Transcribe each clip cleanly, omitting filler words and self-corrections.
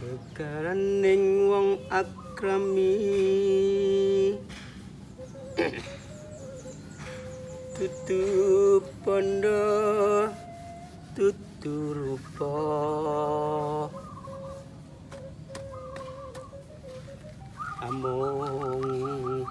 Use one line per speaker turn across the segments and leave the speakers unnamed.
Gegaraning wong akrami tutu pondo tutu rupa amung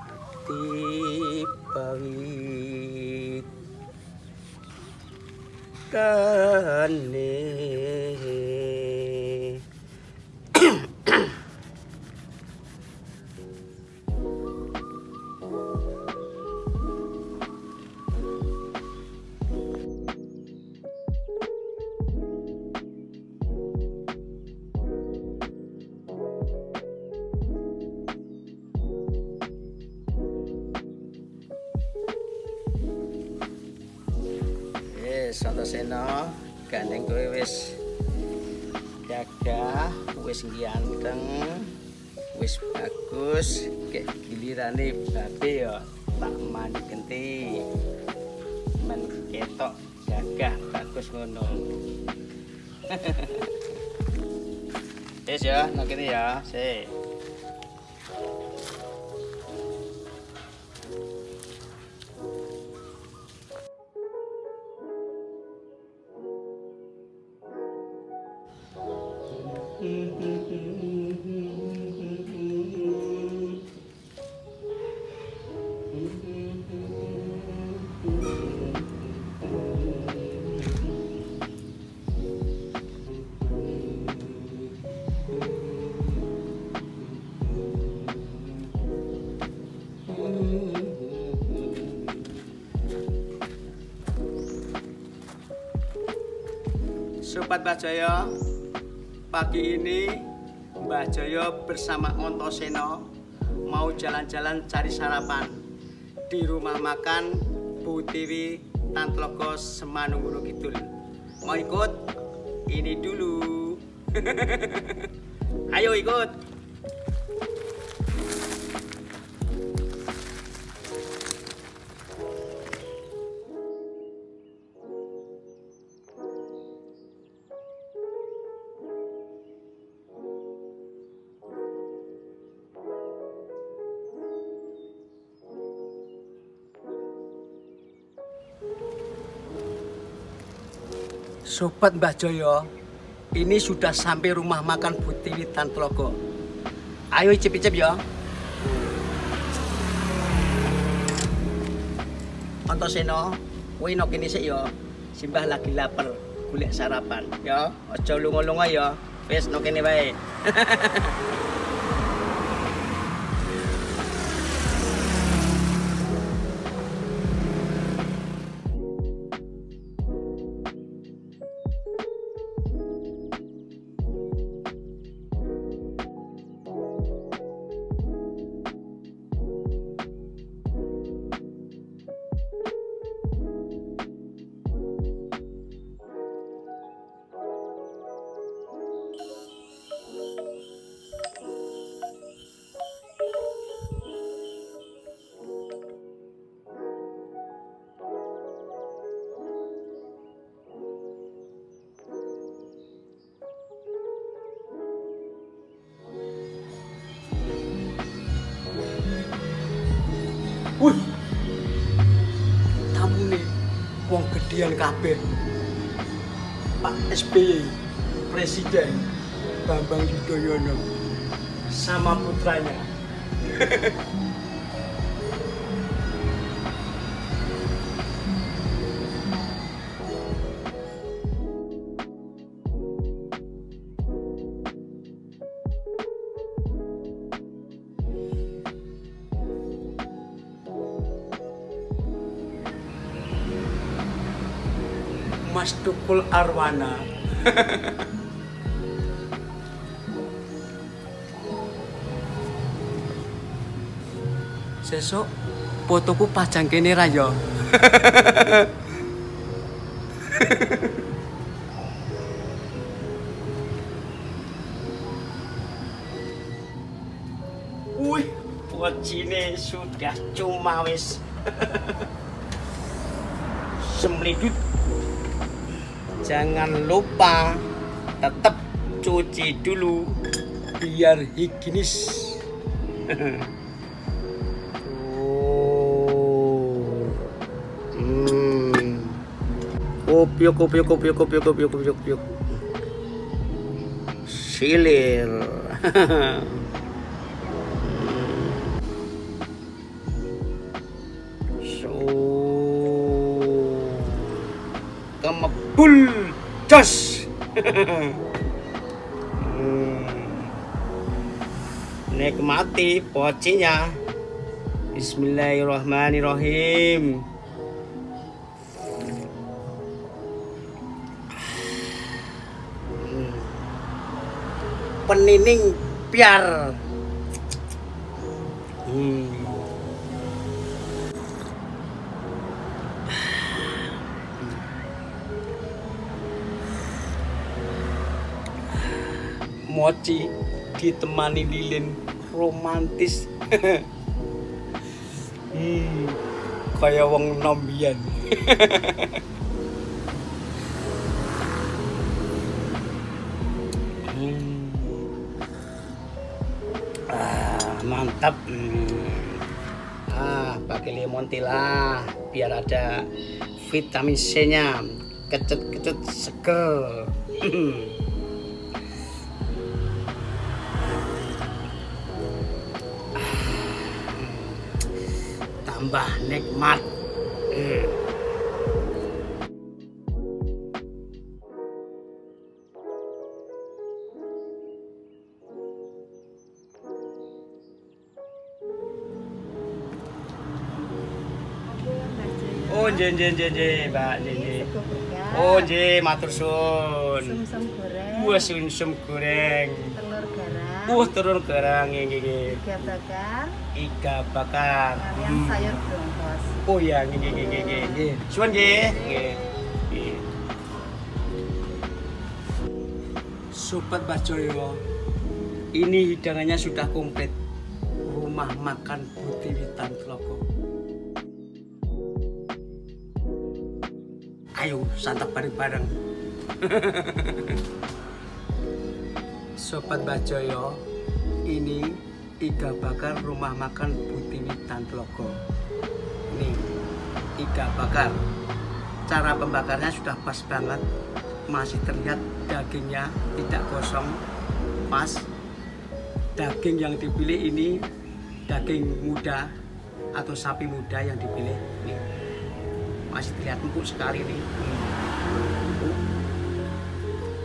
ati pawit tane. Santosa gandeng kowe wis gagah, wis ganteng, wis bagus, kayak gilirane babe ya tak mandi genti. Men ketok gagah bagus ngono. Wis ya, nang kene ya, sik. Sobat Mbah Jaya, pagi ini Mbah Jaya bersama Ontoseno mau jalan-jalan cari sarapan di rumah makan Bu Tiwi Tantlogo Semanunggunung Kidul. Mau ikut? Ini dulu. Ayo ikut. Sobat Mbah Jaya, ini sudah sampai rumah makan Bu Tiwi Tantlogo. Ayo icip-icip ya. Ontoseno, kowe nok kene sik ya. Simbah lagi lapar, golek sarapan ya. Aja lunga-lunga ya. Wis nok kene wae. Wih, tamu nih, wong gedean kabeh. Pak SBY, Presiden Bambang Yudhoyono, sama putranya. Mas Tukul Arwana. Sesuk fotoku pajang kene ra ya. Wih, wajine sudah cuma wis. Semlidut. Jangan lupa tetap cuci dulu biar higienis. Kopiok. Silir. So, kemebul das. Nikmati pocinya. Bismillahirrahmanirrahim. Penining piar. Mochi ditemani lilin romantis. Kayak wong nombian. Mantap. Pakai lemon tila biar ada vitamin C-nya, kecut-kecut seger. Tambah nikmat. Oh, nggih, Mbak, nggih. Oh, nggih, matur suwun.
Sumsum goreng.
Wah, sumsum goreng.
Telur garang.
Telur garang, nggih. Iga bakar.
Kalian sayur brongkos.
Oh ya, nggih. Suwun nggih. Nggih. Sobat Bajoyo, ini hidangannya sudah komplit. Rumah makan Butiwitan Tlogo. Ayo santap bareng-bareng. Sobat Bajoyo, ini iga bakar rumah makan Butiwitan Tlogo. Nih, iga bakar. Cara pembakarnya sudah pas banget. Masih terlihat dagingnya tidak gosong, pas. Daging yang dipilih ini daging muda atau sapi muda yang dipilih. Nih, masih terlihat empuk sekali nih.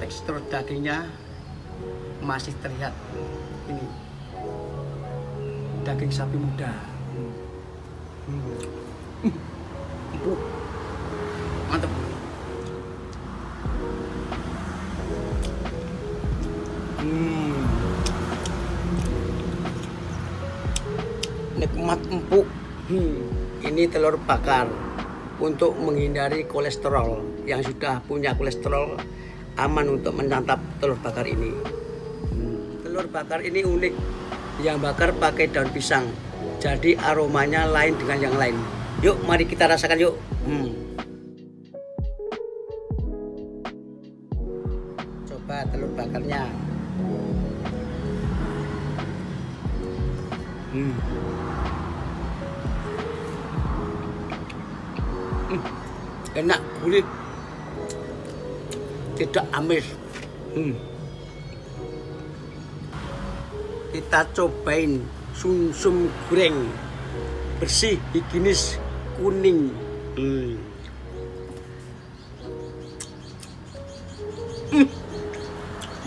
Tekstur dagingnya masih terlihat ini daging sapi muda. Empuk, mantap. Nikmat empuk. Ini telur bakar untuk menghindari kolesterol. Yang sudah punya kolesterol aman untuk menyantap telur bakar ini. Telur bakar ini unik, yang bakar pakai daun pisang, jadi aromanya lain dengan yang lain. Yuk, mari kita rasakan yuk. Coba telur bakarnya. Enak, gurih, tidak amis. Kita cobain sumsum goreng bersih, higienis, kuning.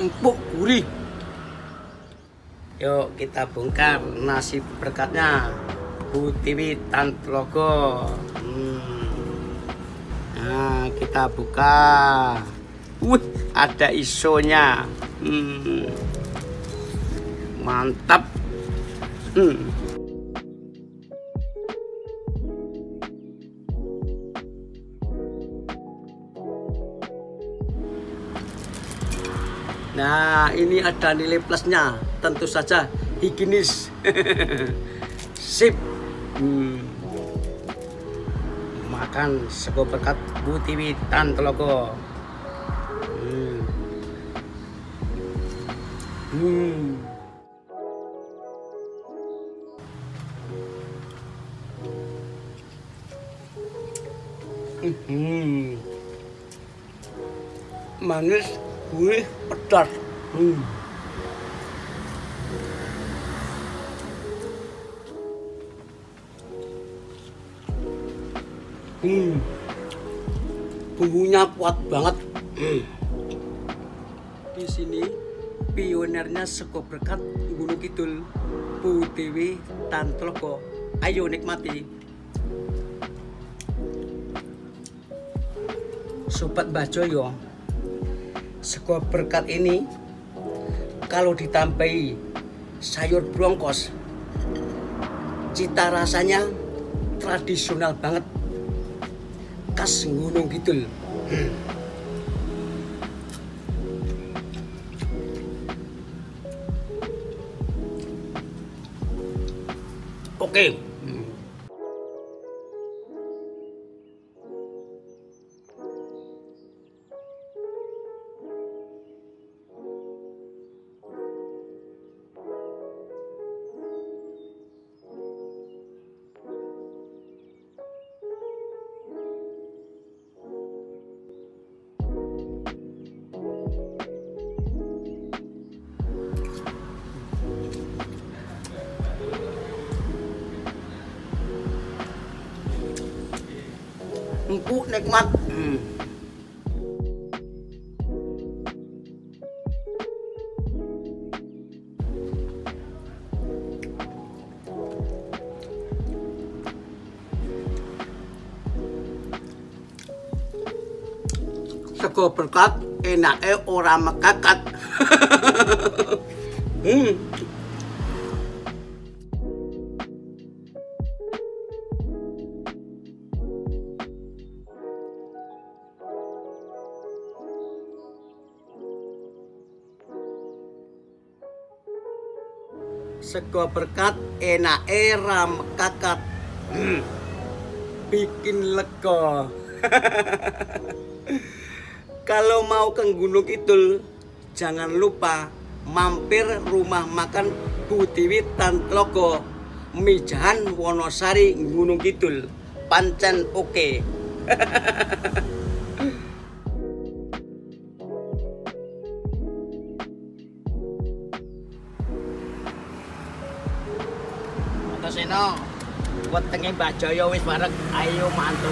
Empuk, gurih. Yuk kita bongkar nasi berkatnya Butiwitan Tlogo. Nah, kita buka. Ada isonya. Mantap. Nah, ini ada nilai plusnya. Tentu saja higienis. Sip. Makan sego berkat Butiwitan Tlogo. Manis, gurih, pedas. Bumbunya kuat banget. Di sini pionernya sego berkat Gunung Kidul, Bu Dewi Tantlogo. Ayo nikmati. Sobat Mbah Joyo, sego berkat ini kalau ditambahi sayur brongkos, cita rasanya tradisional banget, khas Gunung Kidul. Oke. Empuk, nikmat. Sego berkat enake ora mekakat. Sego berkat enake ra mekakat. Bikin lega. Kalau mau ke Gunung Kidul, jangan lupa mampir rumah makan Bu Dewi Tantlogo, Mijahan Wonosari, Gunung Kidul. Pancen oke. Seno, wetenge Mbah Joyo wis bareng, ayo mantu.